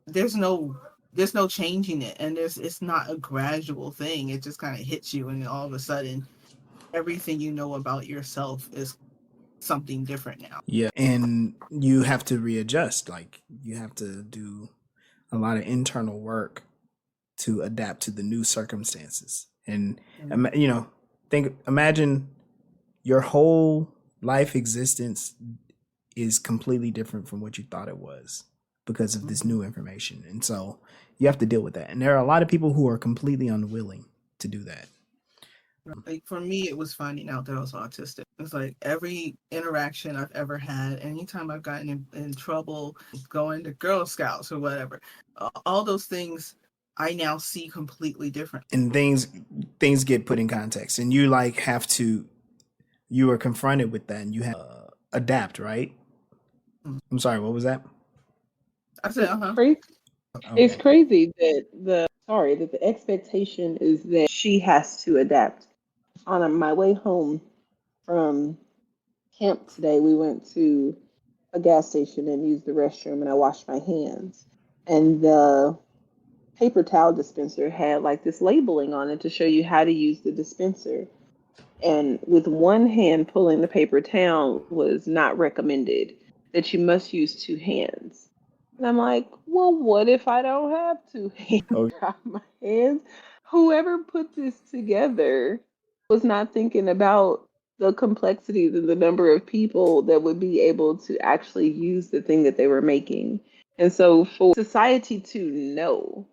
there's no there's no changing it, and it's not a gradual thing. It just kind of hits you, and all of a sudden everything you know about yourself is something different now.
yeah. And you have to readjust. Like you have to do a lot of internal work to adapt to the new circumstances. And you know, imagine your whole life existence is completely different from what you thought it was because of this new information. And so you have to deal with that. And there are a lot of people who are completely unwilling to do that.
Like for me, it was finding out that I was autistic. It's like every interaction I've ever had, anytime I've gotten in trouble, going to Girl Scouts or whatever, all those things I now see completely different.
And things get put in context, and you like have to, you are confronted with that, and you have to adapt, right? I'm sorry, what was that?
I said,
Crazy. It's
Okay.
crazy that the expectation is that she has to adapt. On my way home from camp today, we went to a gas station and used the restroom, and I washed my hands. And the paper towel dispenser had like this labeling on it to show you how to use the dispenser. And with one hand pulling the paper towel was not recommended, that you must use two hands. And I'm like, well, what if I don't have two hands?
Oh,
Dry my hands. Whoever put this together was not thinking about the complexities and the number of people that would be able to actually use the thing that they were making. And so for society to know,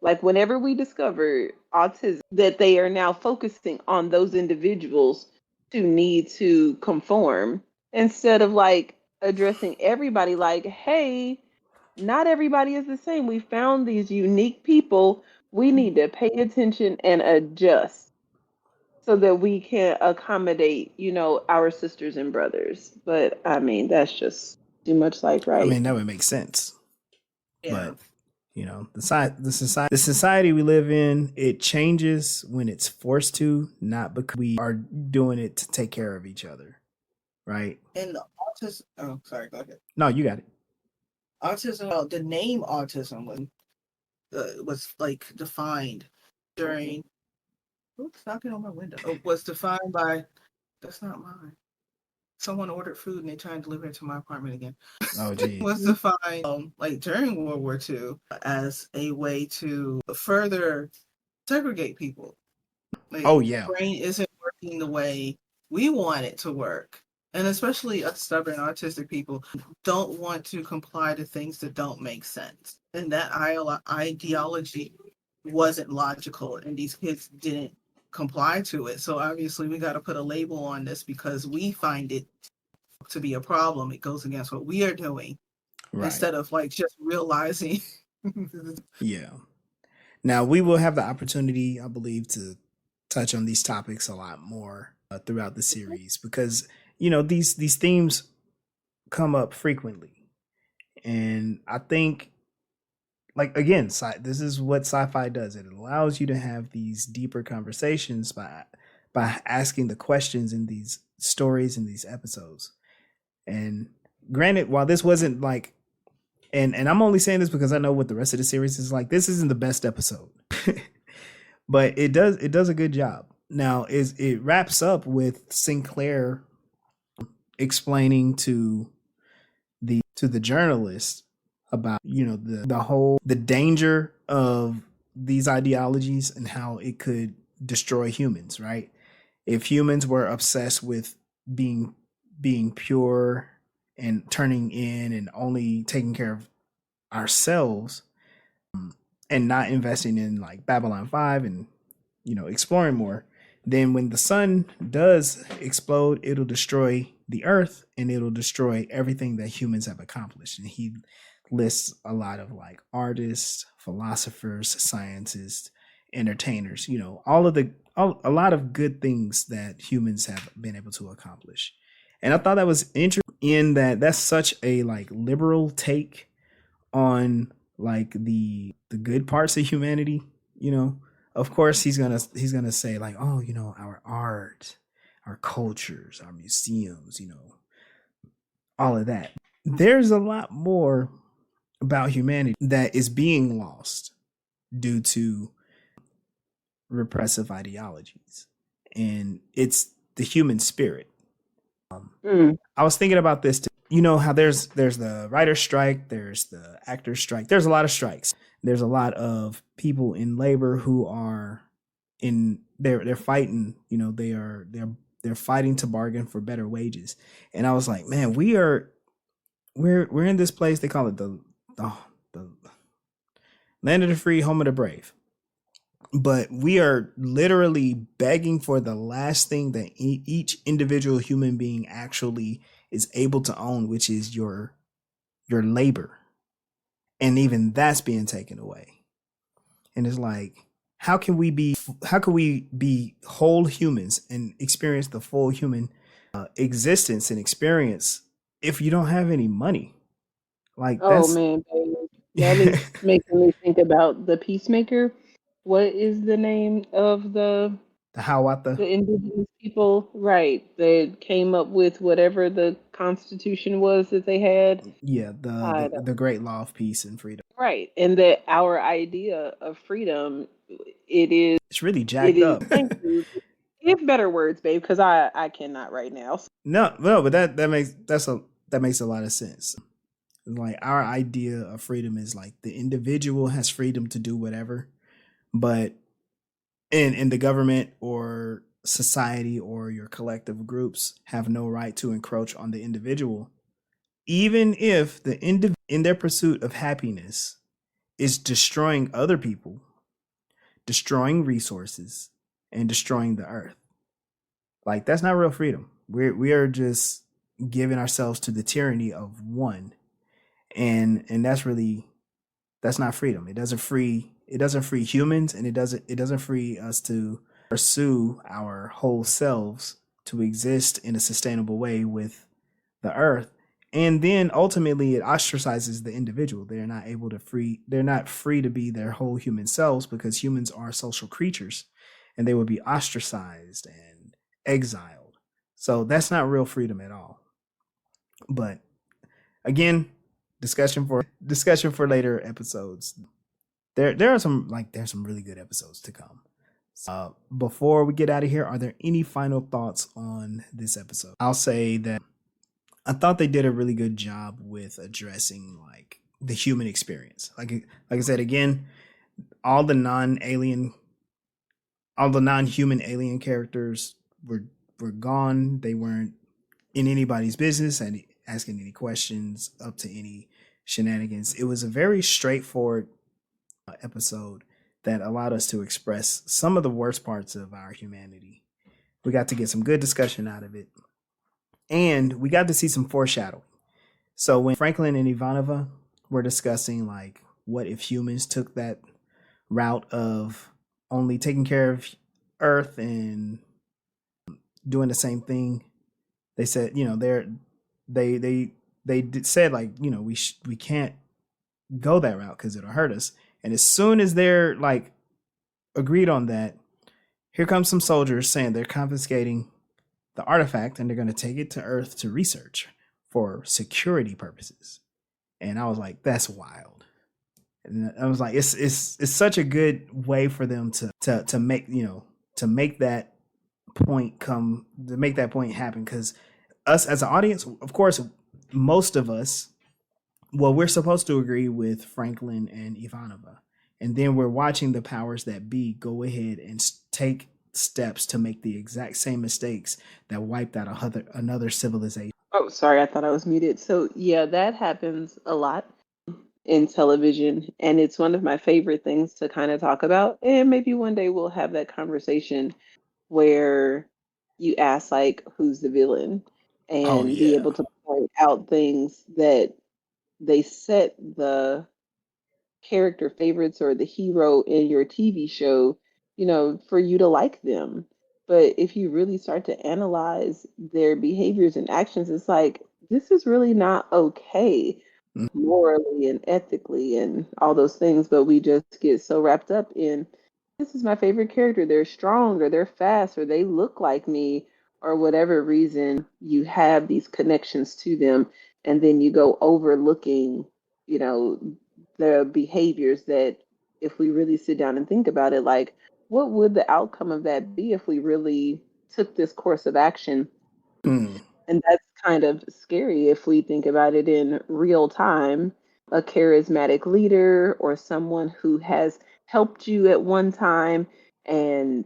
like whenever we discover autism, that they are now focusing on those individuals to need to conform instead of like addressing everybody like, hey, not everybody is the same. We found these unique people. We need to pay attention and adjust so that we can accommodate, our sisters and brothers. But I mean, that's just too much like
I
right.
mean, that would make sense.
yeah.
But you know, the society we live in, it changes when it's forced to, not because we are doing it to take care of each other, right?
And the autism. Oh, sorry. Go ahead.
No, you got it.
Autism. The name autism was like defined during. Oops, knocking on my window. Was defined by. That's not mine. Someone ordered food and they tried to deliver it to my apartment again.
Oh, geez.
Was defined like during World War II as a way to further segregate people. Like,
Oh yeah.
the brain isn't working the way we want it to work. And especially us stubborn autistic people don't want to comply to things that don't make sense. And that ideology wasn't logical, and these kids didn't comply to it. So obviously we got to put a label on this because we find it to be a problem. It goes against what we are doing,
Right.
instead of like just realizing.
Yeah. Now we will have the opportunity, I believe, to touch on these topics a lot more throughout the series, because these themes come up frequently, and I think, like, again, this is what sci-fi does. It allows you to have these deeper conversations by asking the questions in these stories in these episodes. And granted, while this wasn't like, and I'm only saying this because I know what the rest of the series is like, this isn't the best episode. But it does a good job. Now it wraps up with Sinclair explaining to the journalist about the danger of these ideologies and how it could destroy humans, right? If humans were obsessed with being pure and turning in and only taking care of ourselves, and not investing in like Babylon 5 and exploring more, then when the sun does explode, it'll destroy the earth and it'll destroy everything that humans have accomplished. And he lists a lot of like artists, philosophers, scientists, entertainers, a lot of good things that humans have been able to accomplish. And I thought that was interesting, in that that's such a like liberal take on like the good parts of humanity. Of course he's gonna say like, oh, our art, our cultures, our museums, all of that. There's a lot more about humanity that is being lost due to repressive ideologies, and it's the human spirit. I was thinking about this too. How there's the writer's strike, there's the actor's strike, there's a lot of strikes. There's a lot of people in labor who are they're fighting, they're fighting to bargain for better wages. And I was like, man, we're in this place, they call it the land of the free, home of the brave. But we are literally begging for the last thing that each individual human being actually is able to own, which is your labor. And even that's being taken away. And it's like, how can we be whole humans and experience the full human existence and experience if you don't have any money? Like,
oh man, babe. That is making me think about the Peacemaker. What is the name of the
Hawata,
indigenous people? Right, they came up with whatever the constitution was that they had.
Yeah, the great law of peace and freedom.
Right, and that our idea of freedom,
it's really jacked up.
Thank you. Give better words, babe, because I cannot right now.
No, but that makes a lot of sense. Like, our idea of freedom is like the individual has freedom to do whatever, but in the government or society or your collective groups have no right to encroach on the individual, even if the in their pursuit of happiness is destroying other people, destroying resources, and destroying the earth. Like, that's not real freedom. We are just giving ourselves to the tyranny of one. And that's not freedom. It doesn't free humans, and it doesn't free us to pursue our whole selves to exist in a sustainable way with the earth. And then ultimately it ostracizes the individual. They're not free to be their whole human selves, because humans are social creatures and they will be ostracized and exiled. So that's not real freedom at all. But again, discussion for later episodes. There's some really good episodes to come. Before we get out of here, are there any final thoughts on this episode? I'll say that I thought they did a really good job with addressing like the human experience. Like I said, again, all the non-alien all the non-human alien characters were gone. They weren't in anybody's business and asking any questions up to any shenanigans. It was a very straightforward episode that allowed us to express some of the worst parts of our humanity. We got to get some good discussion out of it. And we got to see some foreshadowing. So when Franklin and Ivanova were discussing, like, what if humans took that route of only taking care of Earth and doing the same thing, they said, you know, they said, like, you know, we can't go that route because it'll hurt us. And as soon as they're like agreed on that, here comes some soldiers saying they're confiscating the artifact and they're going to take it to Earth to research for security purposes. And I was like, that's wild. And I was like, it's such a good way for them to make, you know, to make that point happen. Because us as an audience, of course, most of us, well, we're supposed to agree with Franklin and Ivanova. And then we're watching the powers that be go ahead and take steps to make the exact same mistakes that wiped out another civilization.
Oh, sorry, I thought I was muted. So yeah, that happens a lot in television, and it's one of my favorite things to kind of talk about. And maybe one day we'll have that conversation where you ask, like, who's the villain, and be able to point out things that they set the character favorites or the hero in your TV show, you know, for you to like them. But if you really start to analyze their behaviors and actions, it's like, this is really not okay morally and ethically and all those things. But we just get so wrapped up in, this is my favorite character. They're strong, or they're fast, or they look like me, or whatever reason you have these connections to them. And then you go overlooking, you know, the behaviors that, if we really sit down and think about it, like, what would the outcome of that be if we really took this course of action? And that's kind of scary if we think about it in real time. A charismatic leader or someone who has helped you at one time, and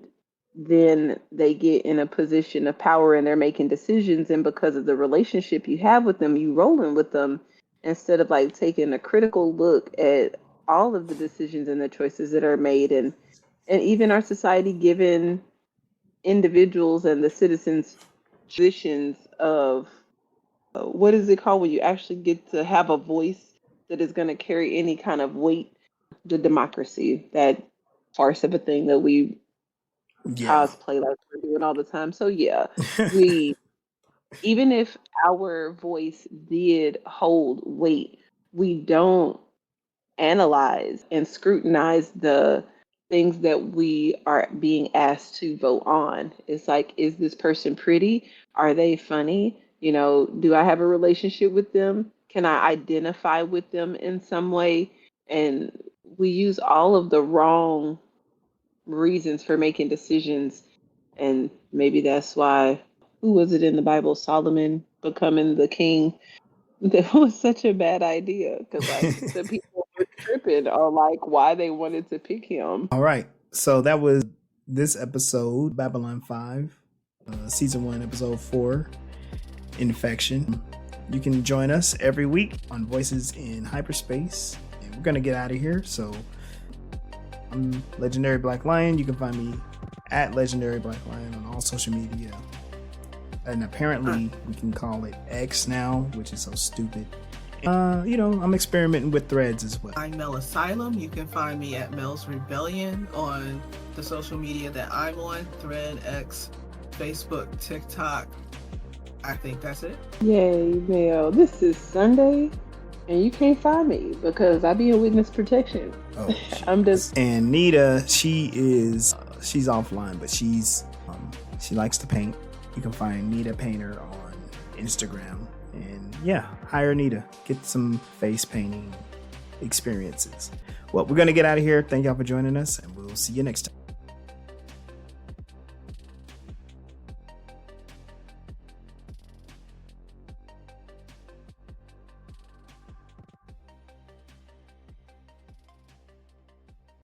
then they get in a position of power and they're making decisions, and because of the relationship you have with them, you rolling with them instead of like taking a critical look at all of the decisions and the choices that are made, and even our society giving individuals and the citizens positions of what is it called when you actually get to have a voice that is going to carry any kind of weight? The democracy, that farce of a thing that we cosplay like we're doing all the time. So yeah, we even if our voice did hold weight, we don't analyze and scrutinize the things that we are being asked to vote on. It's like, is this person pretty? Are they funny? You know, do I have a relationship with them? Can I identify with them in some way? And we use all of the wrong reasons for making decisions. And maybe that's why, who was it in the Bible? Solomon becoming the king. That was such a bad idea, because like the people were tripping on like why they wanted to pick him.
All right, so that was this episode, Babylon 5, season 1, episode 4, Infection. You can join us every week on Voices in Hyperspace, and we're gonna get out of here. So I'm Legendary Black Lion. You can find me at Legendary Black Lion on all social media. And apparently we can call it X now, which is so stupid. You know, I'm experimenting with threads as well.
I'm Mel Asylum. You can find me at Mel's Rebellion on the social media that I'm on: Thread, X, Facebook, TikTok. I think that's it.
Yay, Mel. This is Sunday, and you can't find me because I be in witness protection.
Oh,
I'm just.
And Nita, she's offline, but she likes to paint. You can find Nita Painter on Instagram. And yeah, hire Nita. Get some face painting experiences. Well, we're going to get out of here. Thank y'all for joining us, and we'll see you next time.